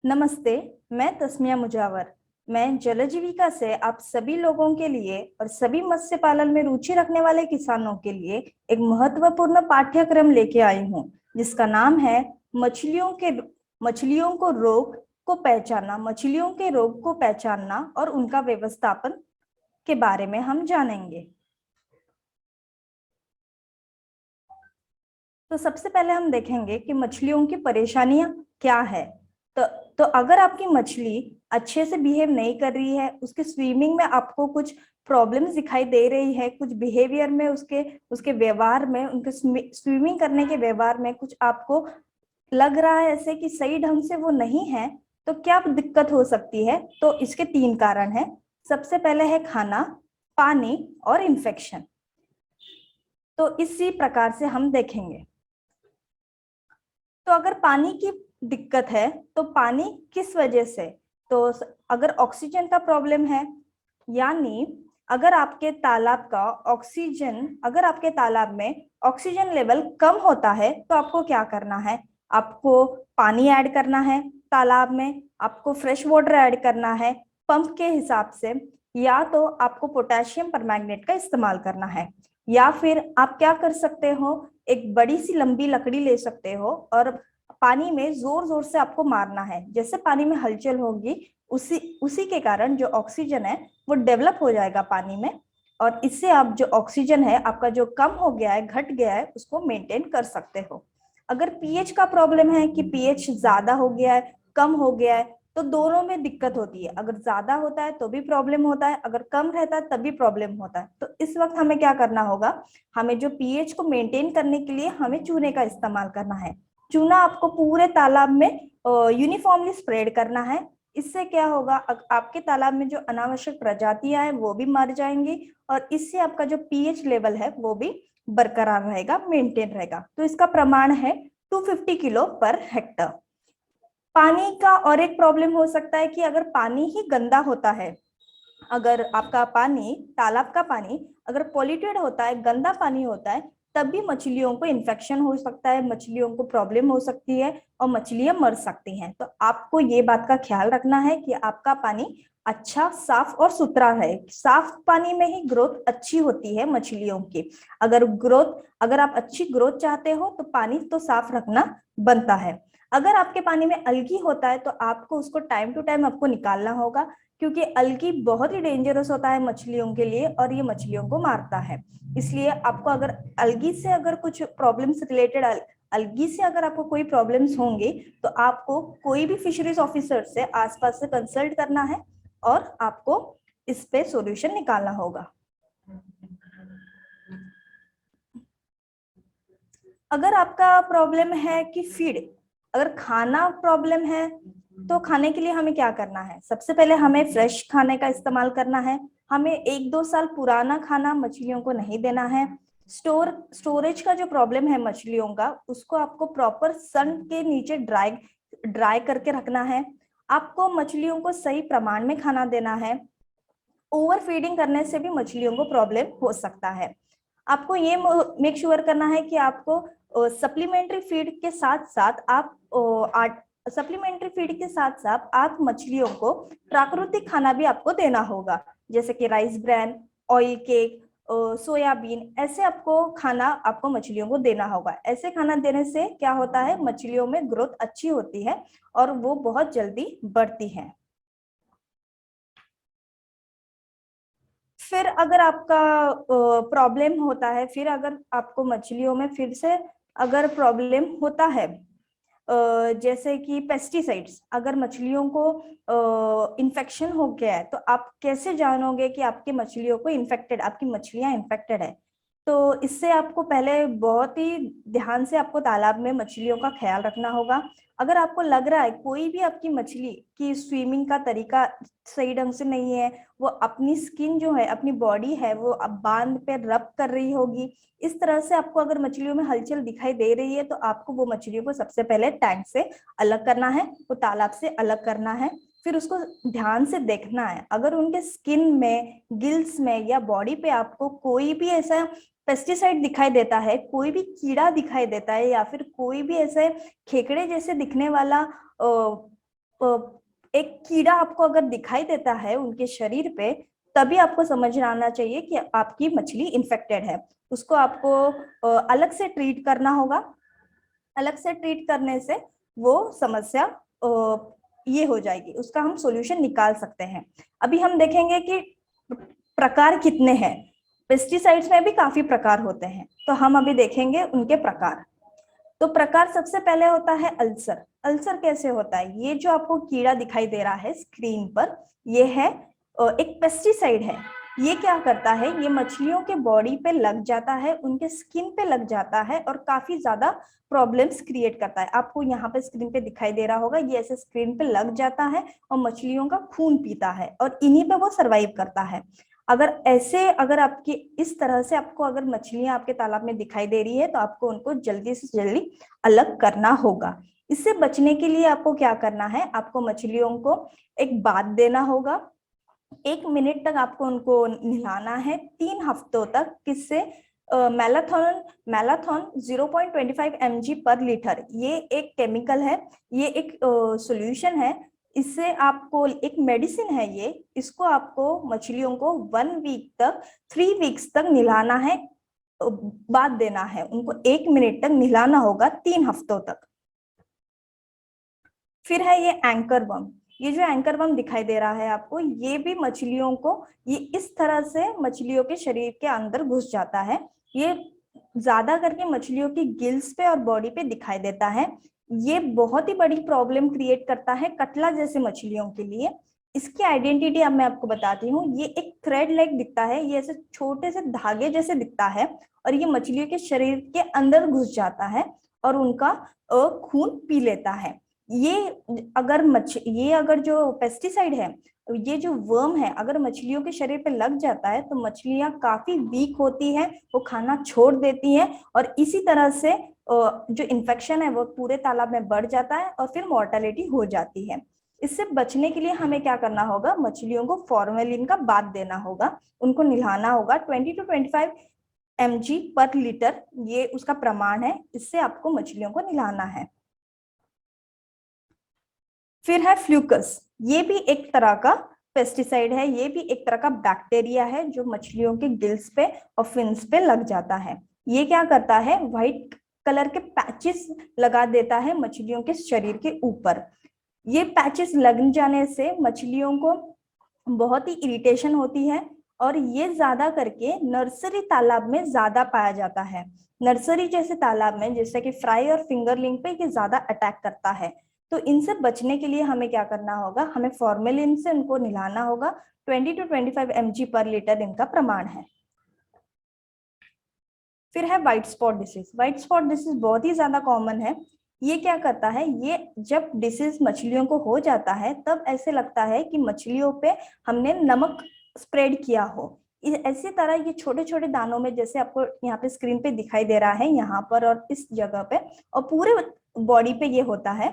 नमस्ते। मैं तस्मिया मुजावर। मैं जलजीविका से आप सभी लोगों के लिए और सभी मत्स्य पालन में रुचि रखने वाले किसानों के लिए एक महत्वपूर्ण पाठ्यक्रम लेके आई हूँ, जिसका नाम है मछलियों को रोग को पहचानना। मछलियों के रोग को पहचानना और उनका व्यवस्थापन के बारे में हम जानेंगे। तो सबसे पहले हम देखेंगे कि मछलियों की परेशानियां क्या है। तो तो अगर आपकी मछली अच्छे से बिहेव नहीं कर रही है, उसके स्विमिंग में आपको कुछ प्रॉब्लम्स दिखाई दे रही है, कुछ बिहेवियर में उसके उसके व्यवहार में, उनके स्विमिंग करने के व्यवहार में कुछ आपको लग रहा है ऐसे कि सही ढंग से वो नहीं है, तो क्या दिक्कत हो सकती है? तो इसके तीन कारण हैं। सबसे पहले है खाना, पानी और इन्फेक्शन। तो इसी प्रकार से हम देखेंगे। तो अगर पानी की दिक्कत है तो पानी किस वजह से? तो अगर ऑक्सीजन का प्रॉब्लम है, यानी अगर आपके तालाब में ऑक्सीजन लेवल कम होता है तो आपको क्या करना है? आपको पानी ऐड करना है तालाब में, आपको फ्रेश वाटर ऐड करना है पंप के हिसाब से, या तो आपको पोटेशियम परमैंगनेट का इस्तेमाल करना है। या फिर आप क्या कर सकते हो, एक बड़ी सी लंबी लकड़ी ले सकते हो और पानी में जोर जोर से आपको मारना है। जैसे पानी में हलचल होगी, उसी उसी के कारण जो ऑक्सीजन है वो डेवलप हो जाएगा पानी में, और इससे आप जो ऑक्सीजन है आपका जो कम हो गया है, घट गया है, उसको मेंटेन कर सकते हो। अगर पीएच का प्रॉब्लम है कि पीएच ज्यादा हो गया है, कम हो गया है, तो दोनों में दिक्कत होती है। अगर ज्यादा होता है तो भी प्रॉब्लम होता है, अगर कम रहता है तब भी प्रॉब्लम होता है। तो इस वक्त हमें क्या करना होगा? हमें जो पीएच को मेंटेन करने के लिए हमें चूने का इस्तेमाल करना है। चूना आपको पूरे तालाब में यूनिफॉर्मली स्प्रेड करना है। इससे क्या होगा, आपके तालाब में जो अनावश्यक प्रजातियां हैं वो भी मर जाएंगी, और इससे आपका जो पीएच लेवल है वो भी बरकरार रहेगा, मेंटेन रहेगा। तो इसका प्रमाण है 250 किलो पर हेक्टर। पानी का और एक प्रॉब्लम हो सकता है कि अगर पानी ही गंदा होता है, अगर आपका पानी, तालाब का पानी अगर पॉल्यूटेड होता है, गंदा पानी होता है, तब भी मछलियों को इन्फेक्शन हो सकता है, मछलियों को प्रॉब्लम हो सकती है और मछलियां मर सकती हैं। तो आपको ये बात का ख्याल रखना है कि आपका पानी अच्छा, साफ और सुथरा है। साफ पानी में ही ग्रोथ अच्छी होती है मछलियों की। अगर आप अच्छी ग्रोथ चाहते हो तो पानी तो साफ रखना बनता है। अगर आपके पानी में अलगी होता है तो आपको उसको टाइम टू टाइम आपको निकालना होगा, क्योंकि अलगी बहुत ही डेंजरस होता है मछलियों के लिए और ये मछलियों को मारता है। इसलिए आपको अगर अलगी से अगर कुछ प्रॉब्लम्स रिलेटेड, अलगी से अगर आपको कोई प्रॉब्लम्स होंगे, तो आपको कोई भी फिशरीज ऑफिसर से आसपास से कंसल्ट करना है और आपको इस पे सॉल्यूशन निकालना होगा। अगर आपका प्रॉब्लम है कि फीड, अगर खाना प्रॉब्लम है, तो खाने के लिए हमें क्या करना है? सबसे पहले हमें फ्रेश खाने का इस्तेमाल करना है। हमें 1-2 साल पुराना खाना मछलियों को नहीं देना है। स्टोरेज का जो प्रॉब्लम है मछलियों का, उसको आपको प्रॉपर सन के नीचे ड्राई ड्राई करके रखना है। आपको मछलियों को सही प्रमाण में खाना देना है। ओवर फीडिंग करने से भी मछलियों को प्रॉब्लम हो सकता है। आपको ये मेक श्योर करना है कि आपको सप्लीमेंट्री फीड के साथ साथ आप मछलियों को प्राकृतिक खाना भी आपको देना होगा, जैसे कि rice bran, oil cake, soybean, ऐसे आपको खाना आपको मछलियों को देना होगा। ऐसे खाना देने से क्या होता है, मछलियों में ग्रोथ अच्छी होती है और वो बहुत जल्दी बढ़ती है। फिर अगर आपका प्रॉब्लम होता है, फिर अगर आपको मछलियों में फिर से अगर प्रॉब्लम होता है, जैसे कि पेस्टिसाइड्स, अगर मछलियों को इन्फेक्शन हो गया है, तो आप कैसे जानोगे कि आपकी मछलियां इन्फेक्टेड है? तो इससे आपको पहले बहुत ही ध्यान से आपको तालाब में मछलियों का ख्याल रखना होगा। अगर आपको लग रहा है कोई भी आपकी मछली की स्विमिंग का तरीका सही ढंग से नहीं है, वो अपनी स्किन जो है, अपनी बॉडी है, वो अब बांध पे रब कर रही होगी, इस तरह से आपको अगर मछलियों में हलचल दिखाई दे रही है, तो आपको वो मछलियों को सबसे पहले टैंक से अलग करना है, वो तालाब से अलग करना है। फिर उसको ध्यान से देखना है, अगर उनके स्किन में, गिल्स में या बॉडी पे आपको कोई भी ऐसा पेस्टिसाइड दिखाई देता है, कोई भी कीड़ा दिखाई देता है, या फिर कोई भी ऐसे खेकड़े जैसे दिखने वाला एक कीड़ा आपको अगर दिखाई देता है उनके शरीर पे, तभी आपको समझ आना चाहिए कि आपकी मछली इन्फेक्टेड है। उसको आपको अलग से ट्रीट करना होगा। अलग से ट्रीट करने से वो समस्या ये हो जाएगी, उसका हम सॉल्यूशन निकाल सकते हैं। अभी हम देखेंगे कि प्रकार कितने हैं। पेस्टिसाइड्स में भी काफी प्रकार होते हैं, तो हम अभी देखेंगे उनके प्रकार। तो प्रकार सबसे पहले होता है अल्सर। अल्सर कैसे होता है? ये जो आपको कीड़ा दिखाई दे रहा है स्क्रीन पर, ये है एक पेस्टिसाइड है। ये क्या करता है, ये मछलियों के बॉडी पे लग जाता है, उनके स्किन पे लग जाता है और काफी ज्यादा प्रॉब्लम्स क्रिएट करता है। आपको यहाँ पे स्क्रीन पे दिखाई दे रहा होगा, ये ऐसे स्क्रीन पे लग जाता है और मछलियों का खून पीता है और इन्हीं पे वो सरवाइव करता है। अगर आपकी इस तरह से आपको अगर मछलियां आपके तालाब में दिखाई दे रही है, तो आपको उनको जल्दी से जल्दी अलग करना होगा। इससे बचने के लिए आपको क्या करना है, आपको मछलियों को एक बात देना होगा। 1 मिनट तक आपको उनको नहलाना है 3 हफ्तों तक। किससे? मैलाथॉन। मैलाथॉन 0.25 mg/लीटर, ये एक केमिकल है, ये एक सॉल्यूशन है। इससे आपको एक मेडिसिन है ये, इसको आपको मछलियों को 1 वीक तक 3 वीक्स तक नहलाना है, बात देना है उनको। 1 मिनट तक नहलाना होगा 3 हफ्तों तक। फिर है ये एंकर वर्म। ये जो एंकर वर्म दिखाई दे रहा है आपको, ये भी मछलियों को, ये इस तरह से मछलियों के शरीर के अंदर घुस जाता है। ये ज्यादा करके मछलियों की गिल्स पे और बॉडी पे दिखाई देता है। ये बहुत ही बड़ी प्रॉब्लम क्रिएट करता है कटला जैसे मछलियों के लिए। इसकी आइडेंटिटी अब मैं आपको बताती हूँ। ये एक थ्रेड लाइक दिखता है, ये ऐसे छोटे से धागे जैसे दिखता है और ये मछलियों के शरीर के अंदर घुस जाता है और उनका खून पी लेता है। ये अगर जो पेस्टिसाइड है, ये जो वर्म है, अगर मछलियों के शरीर पे लग जाता है तो मछलियां काफी वीक होती हैं, वो खाना छोड़ देती हैं और इसी तरह से जो इन्फेक्शन है वो पूरे तालाब में बढ़ जाता है और फिर मॉर्टेलिटी हो जाती है। इससे बचने के लिए हमें क्या करना होगा, मछलियों को फॉर्मेलिन का बाथ देना होगा, उनको नहलाना होगा। 20 to 25 mg/लीटर ये उसका प्रमाण है, इससे आपको मछलियों को नहलाना है। फिर है फ्लूकस। ये भी एक तरह का पेस्टिसाइड है, ये भी एक तरह का बैक्टीरिया है जो मछलियों के गिल्स पे और फिन्स पे लग जाता है। ये क्या करता है, व्हाइट कलर के पैचेस लगा देता है मछलियों के शरीर के ऊपर। ये पैचेस लग जाने से मछलियों को बहुत ही इरिटेशन होती है और ये ज्यादा करके नर्सरी तालाब में ज्यादा पाया जाता है। नर्सरी जैसे तालाब में, जैसे कि फ्राई और फिंगरलिंग पे ये ज्यादा अटैक करता है। तो इनसे बचने के लिए हमें क्या करना होगा, हमें फॉर्मेलिन से उनको नहलाना होगा। 20 to 25 mg/लीटर इनका प्रमाण है। फिर है white spot disease. White spot disease बहुत ही ज्यादा कॉमन है। ये क्या करता है, ये जब डिसीज मछलियों को हो जाता है तब ऐसे लगता है कि मछलियों पे हमने नमक स्प्रेड किया हो। इसी तरह ये छोटे छोटे दानों में, जैसे आपको यहाँ पे स्क्रीन पे दिखाई दे रहा है, यहाँ पर और इस जगह पे और पूरे बॉडी पे ये होता है।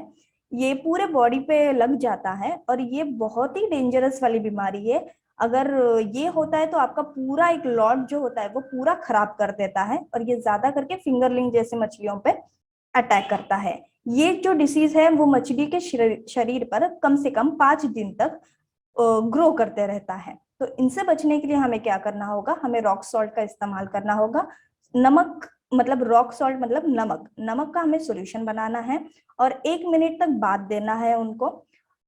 ये पूरे बॉडी पे लग जाता है और ये बहुत ही डेंजरस वाली बीमारी है। अगर ये होता है तो आपका पूरा एक लॉट जो होता है वो पूरा खराब कर देता है और ये ज्यादा करके फिंगरलिंग जैसे मछलियों पे अटैक करता है। ये जो डिसीज है वो मछली के शरीर पर कम से कम 5 दिन तक ग्रो करते रहता है। तो इनसे बचने के लिए हमें क्या करना होगा, हमें रॉक सॉल्ट का इस्तेमाल करना होगा। नमक मतलब रॉक सॉल्ट मतलब नमक, नमक का हमें सॉल्यूशन बनाना है और 1 मिनट तक बात देना है उनको।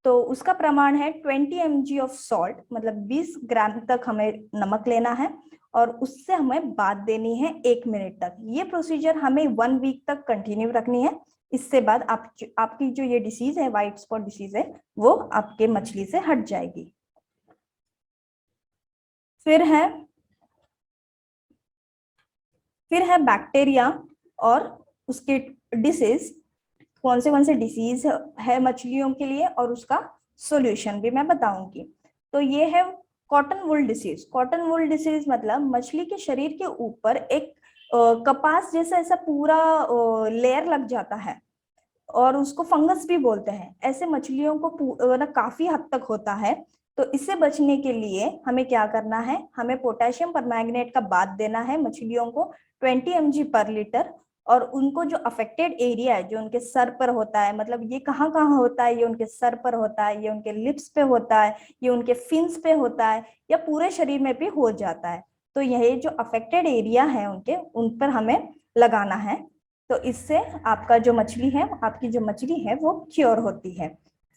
तो उसका प्रमाण है 20 mg ऑफ सॉल्ट, मतलब 20 ग्राम तक हमें नमक लेना है और उससे हमें बात देनी है 1 मिनट तक। ये प्रोसीजर हमें 1 वीक तक कंटिन्यू रखनी है। इससे बाद आपकी जो ये डिसीज है, व्हाइट स्पॉट डिसीज है, वो आपके मछली से हट जाएगी। फिर है बैक्टीरिया और उसके डिसीज, कौन से डिसीज है मछलियों के लिए और उसका सॉल्यूशन भी मैं बताऊंगी। तो ये है cotton wool disease. Cotton wool disease मतलब मछली के शरीर के ऊपर एक कपास जैसा ऐसा पूरा लेयर लग जाता है और उसको फंगस भी बोलते हैं। ऐसे मछलियों को ना काफी हद तक होता है। तो इससे बचने के लिए हमें क्या करना है, हमें पोटेशियम परमैंगनेट का बात देना है मछलियों को 20 mg/लीटर और उनको जो अफेक्टेड एरिया है, जो उनके सर पर होता है, मतलब ये कहाँ कहाँ होता है, ये उनके सर पर होता है, ये उनके लिप्स पे होता है, ये उनके फिन्स पे होता है, या पूरे शरीर में भी हो जाता है। तो यही जो अफेक्टेड एरिया है उनके, उन पर हमें लगाना है। तो इससे आपका जो मछली है, आपकी जो मछली है वो क्योर होती है।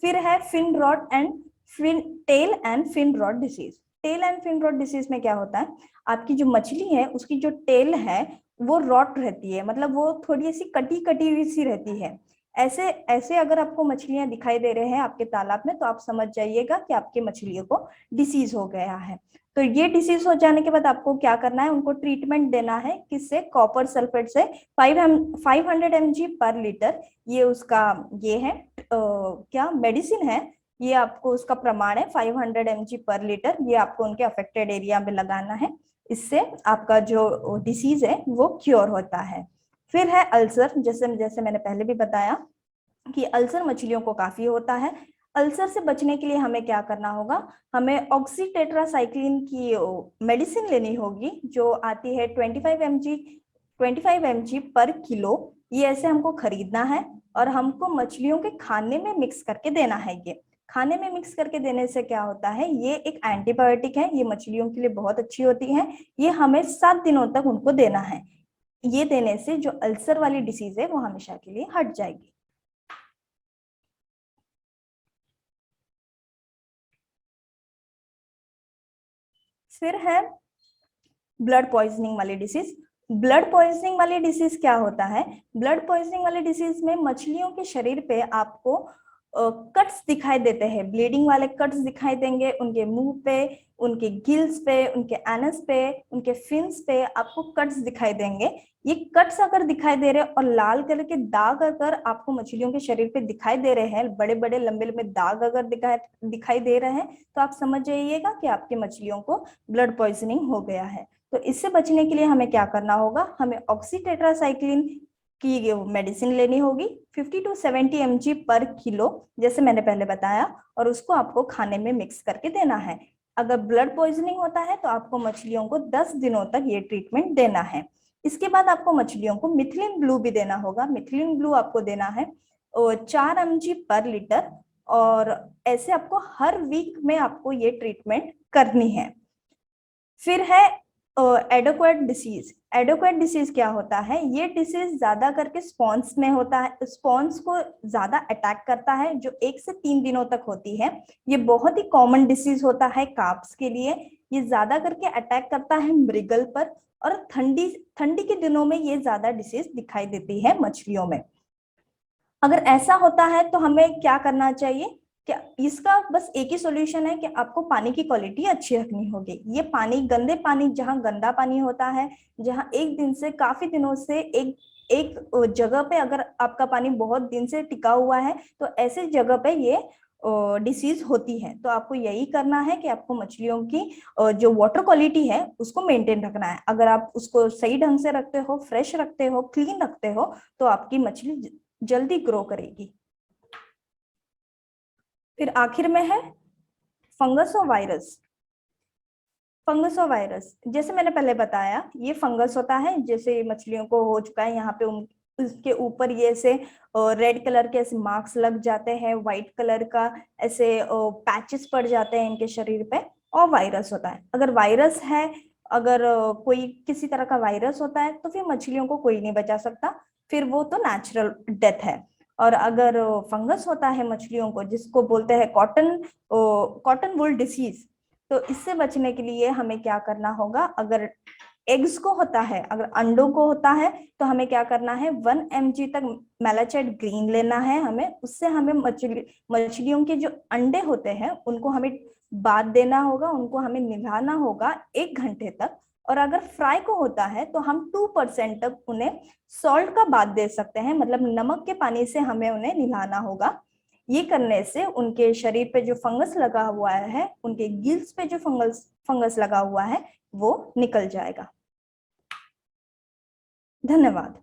फिर है fin rot and fin tail and fin rot disease. Tail and fin rot disease में क्या होता है, आपकी जो मछली है उसकी जो टेल है वो रॉट रहती है, मतलब वो थोड़ी सी कटी कटी हुई सी रहती है। ऐसे ऐसे अगर आपको मछलियां दिखाई दे रहे हैं आपके तालाब में, तो आप समझ जाइएगा कि आपकी मछलियों को डिसीज हो गया है। तो ये डिसीज हो जाने के बाद आपको क्या करना है, उनको ट्रीटमेंट देना है, किससे, कॉपर सल्फेट से। 500 mg पर लीटर, ये उसका ये है क्या मेडिसिन है, ये आपको उसका प्रमाण है 500 mg पर लीटर, ये आपको उनके अफेक्टेड एरिया में लगाना है। इससे आपका जो डिसीज है वो क्योर होता है। फिर है अल्सर, जैसे जैसे मैंने पहले भी बताया कि अल्सर मछलियों को काफी होता है। अल्सर से बचने के लिए हमें क्या करना होगा, हमें ऑक्सीटेट्रासाइक्लिन की मेडिसिन लेनी होगी, जो आती है 25 mg पर किलो। ये ऐसे हमको खरीदना है और हमको मछलियों के खाने में मिक्स करके देना है। ये खाने में मिक्स करके देने से क्या होता है, ये एक एंटीबायोटिक है, ये मछलियों के लिए बहुत अच्छी होती है। ये हमें 7 दिनों तक उनको देना है। ये देने से जो अल्सर वाली डिसीज है वो हमेशा के लिए हट जाएगी। फिर है ब्लड पॉइजनिंग वाली डिसीज। ब्लड पॉइजनिंग वाली डिसीज क्या होता है, ब्लड पॉइजनिंग वाली डिसीज में मछलियों के शरीर पे आपको कट्स दिखाई देते हैं, ब्लीडिंग वाले कट्स दिखाई देंगे, उनके मुंह पे, उनके गिल्स पे, उनके एनस पे, उनके फिन्स पे आपको कट्स दिखाई देंगे। ये कट्स अगर दिखाई दे रहे हैं और लाल कलर के दाग अगर आपको मछलियों के शरीर पे दिखाई दे रहे हैं, बड़े बड़े लंबे लंबे दाग अगर दिखाई दे रहे हैं, तो आप समझ जाइएगा कि आपकी मछलियों को ब्लड पॉइजनिंग हो गया है। तो इससे बचने के लिए हमें क्या करना होगा, हमें ऑक्सीटेट्रासाइक्लिन की मेडिसिन लेनी होगी 50 to 70 mg पर किलो, जैसे मैंने पहले बताया, और उसको आपको खाने में मिक्स करके देना है। अगर ब्लड पॉइजनिंग होता है तो आपको मछलियों को 10 दिनों तक ये ट्रीटमेंट देना है। इसके बाद आपको मछलियों को मिथिलिन ब्लू भी देना होगा। मिथिलिन ब्लू आपको देना है 4 mg पर लीटर, और ऐसे आपको हर वीक में आपको ये ट्रीटमेंट करनी है। फिर है एडोक्वेट डिसीज। एडोक्वेट डिसीज क्या होता है, ये डिसीज ज्यादा करके स्पॉन्स में होता है, स्पॉन्स को ज्यादा अटैक करता है, जो 1 से 3 दिनों तक होती है। ये बहुत ही कॉमन डिसीज होता है कार्प्स के लिए। ये ज्यादा करके अटैक करता है मृगल पर, और ठंडी ठंडी के दिनों में ये ज्यादा डिसीज दिखाई देती है मछलियों में। अगर ऐसा होता है तो हमें क्या करना चाहिए, क्या इसका बस एक ही सॉल्यूशन है कि आपको पानी की क्वालिटी अच्छी रखनी होगी। ये पानी, गंदे पानी, जहाँ गंदा पानी होता है, जहाँ एक दिन से काफी दिनों से एक एक जगह पे अगर आपका पानी बहुत दिन से टिका हुआ है, तो ऐसे जगह पे ये डिसीज होती है। तो आपको यही करना है कि आपको मछलियों की जो वाटर क्वालिटी है उसको मेंटेन रखना है। अगर आप उसको सही ढंग से रखते हो, फ्रेश रखते हो, क्लीन रखते हो, तो आपकी मछली जल्दी ग्रो करेगी। फिर आखिर में है फंगस और वायरस। फंगस और वायरस, जैसे मैंने पहले बताया, ये फंगस होता है, जैसे मछलियों को हो चुका है यहाँ पे, उसके ऊपर ये ऐसे रेड कलर के ऐसे मार्क्स लग जाते हैं, व्हाइट कलर का ऐसे पैचेस पड़ जाते हैं इनके शरीर पे। और वायरस होता है, अगर वायरस है, अगर कोई किसी तरह का वायरस होता है, तो फिर मछलियों को कोई नहीं बचा सकता, फिर वो तो नेचुरल डेथ है। और अगर फंगस होता है मछलियों को, जिसको बोलते हैं कॉटन वुल डिसीज, तो इससे बचने के लिए हमें क्या करना होगा, अगर एग्स को होता है, अगर अंडों को होता है, तो हमें क्या करना है, 1 mg तक मेलाचाइट ग्रीन लेना है हमें। उससे हमें मछलियों के जो अंडे होते हैं उनको हमें बात देना होगा, उनको हमें निभाना होगा 1 घंटे तक। और अगर फ्राई को होता है तो हम 2% तक उन्हें सॉल्ट का बात दे सकते हैं, मतलब नमक के पानी से हमें उन्हें निभाना होगा। ये करने से उनके शरीर पे जो फंगस लगा हुआ है, उनके गिल्स पे जो फंगस फंगस लगा हुआ है, वो निकल जाएगा। धन्यवाद।